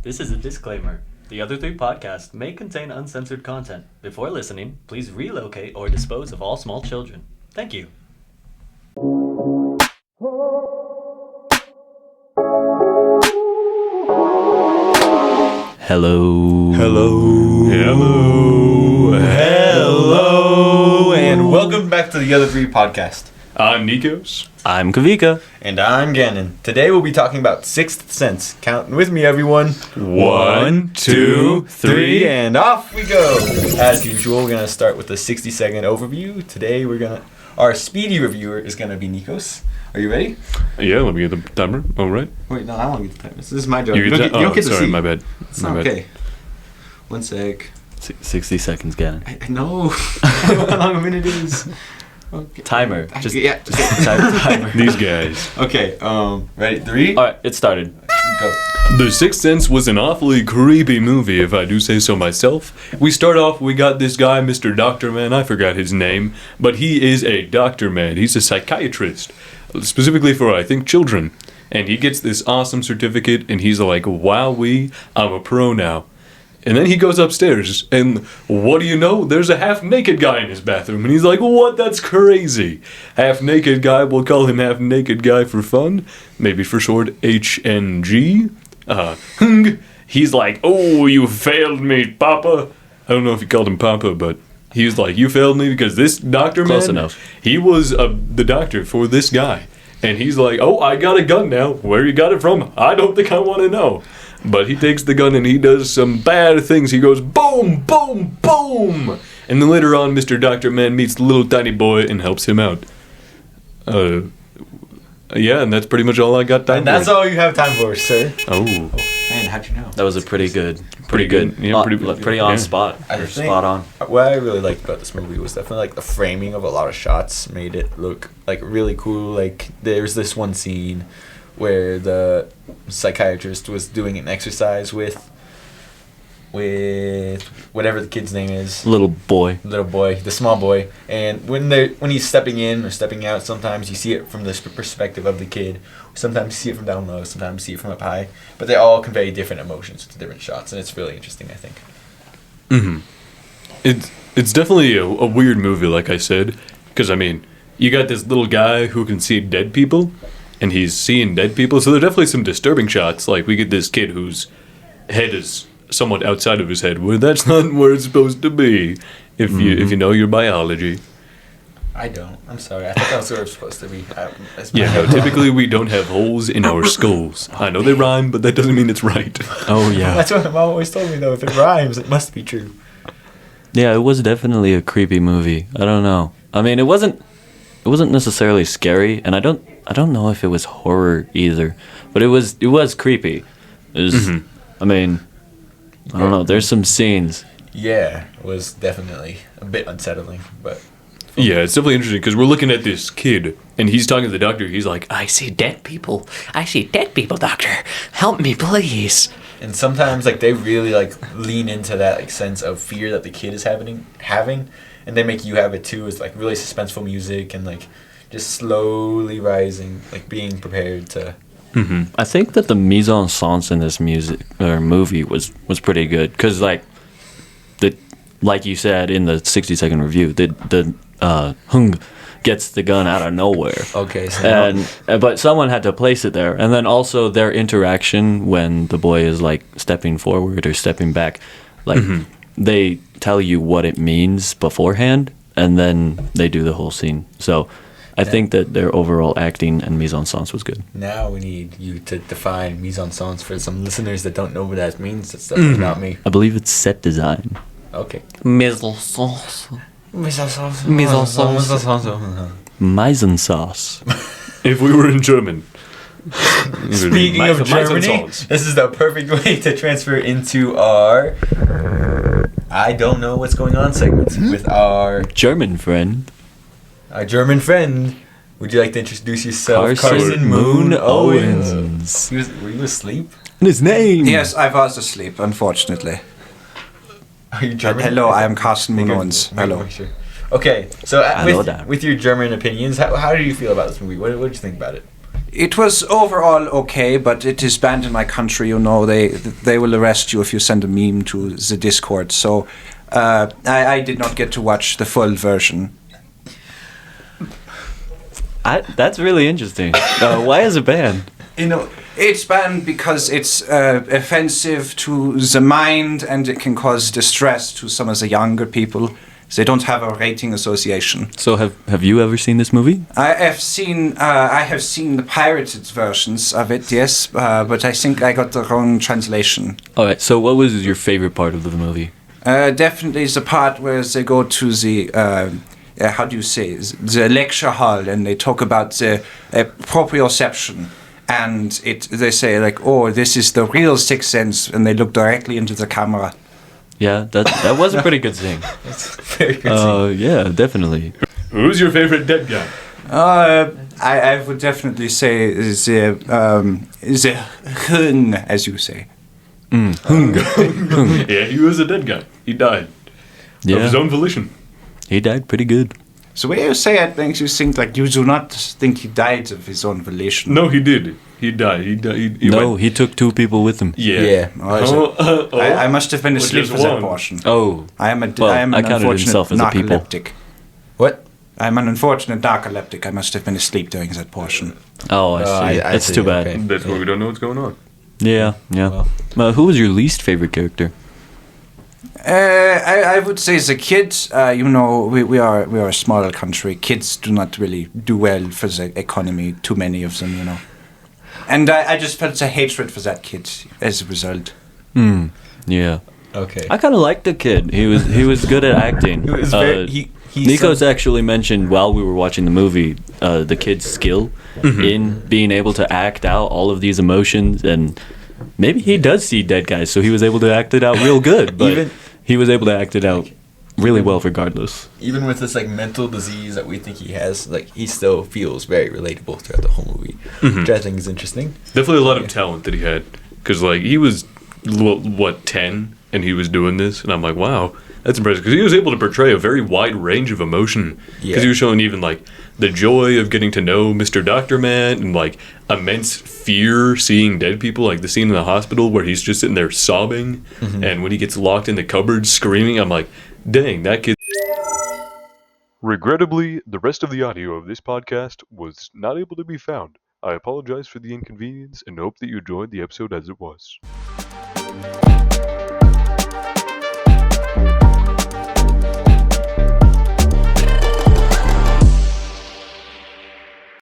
This is a disclaimer. The other three podcasts may contain uncensored content. Before listening, please relocate or dispose of all small children. Thank you. Hello. Hello, and welcome back to the Other Three podcast. I'm Nikos. I'm Kavika. And I'm Gannon. Today we'll be talking about Sixth Sense. Counting with me, everyone. 1, 2, 3, and off we go. As usual, we're gonna start with a 60-second overview. Today our speedy reviewer is gonna be Nikos. Are you ready? Yeah, let me get the timer. All right. Wait, no, I want to get the timer. This is my job. You don't get to sorry, see. my bad. It's My not bad. okay. 1 sec. 60 seconds, Gannon. I know. I know how long a minute is. Okay. Timer. Just Timer. These guys. Okay. Ready? 3. Alright, it started. Go. The Sixth Sense was an awfully creepy movie, if I do say so myself. We start off, we got this guy, Mr. Dr. Man, I forgot his name, but he is a doctor man. He's a psychiatrist, specifically for, I think, children. And he gets this awesome certificate, and he's like, wowee, I'm a pro now. And then he goes upstairs, and what do you know? There's a half-naked guy in his bathroom, and he's like, what? That's crazy. Half-naked guy, we'll call him half-naked guy for fun. Maybe for short, HNG. He's like, oh, you failed me, Papa. I don't know if he called him Papa, but he's like, you failed me because this doctor Close man, enough. he was the doctor for this guy. And he's like, oh, I got a gun now. Where you got it from? I don't think I want to know. But he takes the gun and he does some bad things. He goes boom, boom, boom. And then later on, Mr. Dr. Man meets the little tiny boy and helps him out. Yeah, and that's pretty much all I got time And that's for. all you have time for, sir. Oh. Man, how'd you know? That was a pretty good. Yeah, Pretty on yeah. spot. I Or think spot on. What I really liked about this movie was definitely like the framing of a lot of shots made it look like really cool. Like there's this one scene where the psychiatrist was doing an exercise with whatever the kid's name is. Little boy. Little boy, the small boy, and when he's stepping in or stepping out, sometimes you see it from the perspective of the kid. Sometimes you see it from down low. Sometimes you see it from up high. But they all convey different emotions to different shots, and it's really interesting, I think. It's definitely a weird movie, like I said, because I mean, you got this little guy who can see dead people, and he's seeing dead people. So there's definitely some disturbing shots. Like we get this kid whose head is somewhat outside of his head, where that's not where it's supposed to be. If you know your biology. I don't. I'm sorry. I thought that was where it was supposed to be. Yeah, no, typically we don't have holes in our skulls. I know they rhyme, but that doesn't mean it's right. Oh, yeah. That's what my mom always told me, though. If it rhymes, it must be true. Yeah, it was definitely a creepy movie. I don't know. I mean, it wasn't necessarily scary, and I don't know if it was horror either. But it was creepy. It was, I mean, I don't know. There's some scenes. Yeah, it was definitely a bit unsettling, but Yeah, it's definitely interesting because we're looking at this kid, and he's talking to the doctor. He's like, I see dead people. I see dead people, doctor. Help me, please. and sometimes like they really like lean into that like sense of fear that the kid is having, and they make you have it too. It's like really suspenseful music and like just slowly rising, like being prepared to. I think that the mise en scène in this movie was pretty good because like you said in the 60-second review, the Hung gets the gun out of nowhere. Okay, so But someone had to place it there, and then also their interaction when the boy is like stepping forward or stepping back, like they tell you what it means beforehand, and then they do the whole scene. So I think that their overall acting and mise en scène was good. now we need you to define mise en scène for some listeners that don't know what that means. That's definitely not me. I believe it's set design. Okay. Mise en scène. Mise en scène. Mise en sauce. if we were in German. Speaking of Mise en Germany, scène. this is the perfect way to transfer into our I don't know what's going on segment with our German friend. German friend. Would you like to introduce yourself, Carson Moon Owens. Owens? Were you asleep? And his name. Yes, I was asleep, unfortunately. Are you German? Hello, I am Carsten Moon Owens. Hello. Sure. Okay, so I know that. with your German opinions, how do you feel about this movie? What did you think about it? It was overall okay, but it is banned in my country. You know, they will arrest you if you send a meme to the Discord. So I did not get to watch the full version. That's really interesting. Why is it banned? You know, it's banned because it's offensive to the mind and it can cause distress to some of the younger people. They don't have a rating association. So have you ever seen this movie? I have seen the pirated versions of it, yes, but I think I got the wrong translation. All right. So what was your favorite part of the movie? Definitely the part where they go to the how do you say, the lecture hall, and they talk about the proprioception, and they say like, oh, this is the real Sixth Sense, and they look directly into the camera. Yeah, that was a pretty good scene. It's a very good scene. Yeah, definitely. Who's your favorite dead guy? I would definitely say the Hung, as you say. Yeah, he was a dead guy. He died of his own volition. He died pretty good. So when you say it makes you think like you do not think he died of his own volition. No, he did. He died. He took 2 people with him. Yeah. I must have been asleep for that portion. Oh. I am an counted himself unfortunate as a people. narcoleptic. What? I'm an unfortunate narcoleptic. I must have been asleep during that portion. Oh, I see. I That's see, too bad. okay. That's why we don't know what's going on. Yeah. Who was your least favorite character? I would say as a kid, you know, we are a small country. Kids do not really do well for the economy. Too many of them, you know. And I just felt a hatred for that kid as a result. Yeah. Okay. I kind of liked the kid. He was good at acting. He was very, Nico's actually mentioned while we were watching the movie the kid's skill in being able to act out all of these emotions, and maybe he does see dead guys, so he was able to act it out real good. But he was able to act it out really well regardless. Even with this like mental disease that we think he has, like he still feels very relatable throughout the whole movie, which I think is interesting. Definitely a lot of talent that he had, because like he was 10 and he was doing this, and I'm like, wow, that's impressive, because he was able to portray a very wide range of emotion, because he was showing even like the joy of getting to know Mr. Dr. Man and like immense fear seeing dead people, like the scene in the hospital where he's just sitting there sobbing, and when he gets locked in the cupboard screaming, I'm like, dang, that kid. Regrettably, the rest of the audio of this podcast was not able to be found. I apologize for the inconvenience and hope that you enjoyed the episode as it was.